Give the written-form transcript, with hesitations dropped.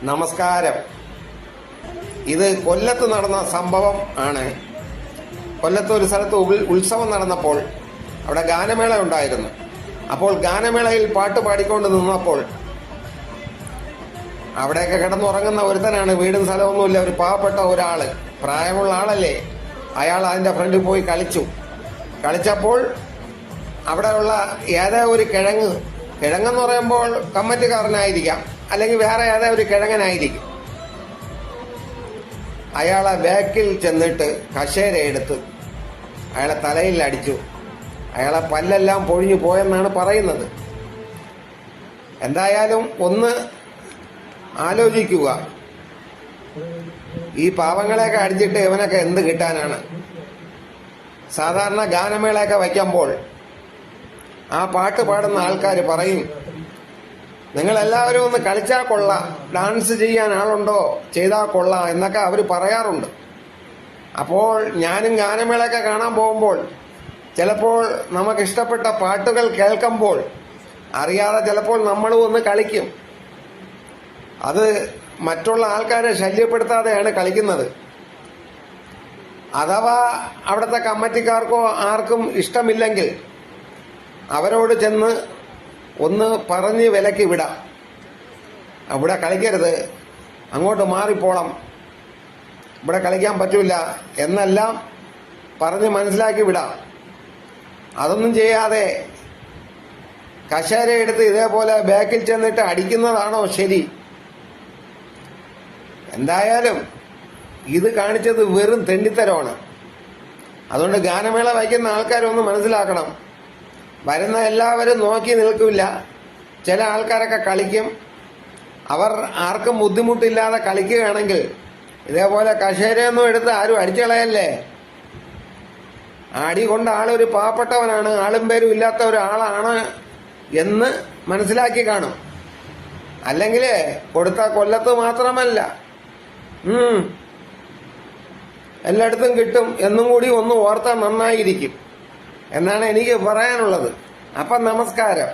നമസ്കാരം. ഇത് കൊല്ലത്ത് നടന്ന സംഭവം ആണ്. കൊല്ലത്ത് ഒരു സ്ഥലത്ത് ഉത്സവം നടന്നപ്പോൾ അവിടെ ഗാനമേള ഉണ്ടായിരുന്നു. അപ്പോൾ ഗാനമേളയിൽ പാട്ട് പാടിക്കൊണ്ട് നിന്നപ്പോൾ അവിടെയൊക്കെ കിടന്നുറങ്ങുന്ന ഒരുത്തനാണ്. വീടും സ്ഥലമൊന്നുമില്ല, ഒരു പാവപ്പെട്ട ഒരാള്, പ്രായമുള്ള ആളല്ലേ. അയാൾ അതിന്റെ ഫ്രണ്ടിൽ പോയി കളിച്ചപ്പോൾ അവിടെയുള്ള ഏതോ ഒരു കിഴങ്ങെന്ന് പറയുമ്പോൾ കമ്മറ്റിക്കാരനായിരിക്കാം, അല്ലെങ്കിൽ വേറെ ഏതോ ഒരു കിഴങ്ങനായിരിക്കും. അയാളെ ബാക്കിൽ ചെന്നിട്ട് കശേര എടുത്ത് അയാളെ തലയിൽ അടിച്ചു. അയാളെ പല്ലെല്ലാം പൊഴിഞ്ഞു പോയെന്നാണ് പറയുന്നത്. എന്തായാലും ഒന്ന് ആലോചിക്കുക, ഈ പാവങ്ങളെയൊക്കെ അടിച്ചിട്ട് ഇവനൊക്കെ എന്ത് കിട്ടാനാണ്? സാധാരണ ഗാനമേളയൊക്കെ വയ്ക്കുമ്പോൾ ആ പാട്ട് പാടുന്ന ആൾക്കാർ പറയും, നിങ്ങളെല്ലാവരും ഒന്ന് കളിച്ചാൽ കൊള്ളാം, ഡാൻസ് ചെയ്യാൻ ആളുണ്ടോ, ചെയ്താൽ കൊള്ളാം എന്നൊക്കെ അവർ പറയാറുണ്ട്. അപ്പോൾ ഞാനും ഗാനമേളയൊക്കെ കാണാൻ പോകുമ്പോൾ ചിലപ്പോൾ നമുക്കിഷ്ടപ്പെട്ട പാട്ടുകൾ കേൾക്കുമ്പോൾ അറിയാതെ ചിലപ്പോൾ നമ്മളും ഒന്ന് കളിക്കും. അത് മറ്റുള്ള ആൾക്കാരെ ശല്യപ്പെടുത്താതെയാണ് കളിക്കുന്നത്. അഥവാ അവിടുത്തെ കമ്മിറ്റിക്കാർക്കോ ആർക്കും ഇഷ്ടമില്ലെങ്കിൽ അവരോട് ചെന്ന് ഒന്ന് പറഞ്ഞ് വിലക്കി വിടാം, ഇവിടെ കളിക്കരുത്, അങ്ങോട്ട് മാറിപ്പോണം, ഇവിടെ കളിക്കാൻ പറ്റൂല എന്നെല്ലാം പറഞ്ഞ് മനസ്സിലാക്കി വിടാം. അതൊന്നും ചെയ്യാതെ കശേര എടുത്ത് ഇതേപോലെ ബാക്കിൽ ചെന്നിട്ട് അടിക്കുന്നതാണോ ശരി? എന്തായാലും ഇത് കാണിച്ചത് വെറും തെണ്ടിത്തരമാണ്. അതുകൊണ്ട് ഗാനമേള വയ്ക്കുന്ന ആൾക്കാരൊന്ന് മനസ്സിലാക്കണം. വരുന്ന എല്ലാവരും നോക്കി നിൽക്കില്ല. ചില ആൾക്കാരൊക്കെ കളിക്കും. അവർ ആർക്കും ബുദ്ധിമുട്ടില്ലാതെ കളിക്കുകയാണെങ്കിൽ ഇതേപോലെ കശേരയൊന്നും എടുത്ത് ആരും അടിച്ചു കളയല്ലേ. അടി കൊണ്ട് ആളൊരു പാവപ്പെട്ടവനാണ്, ആളും പേരും ഇല്ലാത്ത ഒരാളാണ് എന്ന് മനസ്സിലാക്കി കാണും. അല്ലെങ്കിൽ കൊടുത്ത കൊല്ലത്ത് മാത്രമല്ല, എല്ലായിടത്തും കിട്ടും എന്നും കൂടി ഒന്ന് ഓർത്താൽ നന്നായിരിക്കും എന്നാണ് എനിക്ക് പറയാനുള്ളത്. അപ്പം നമസ്കാരം.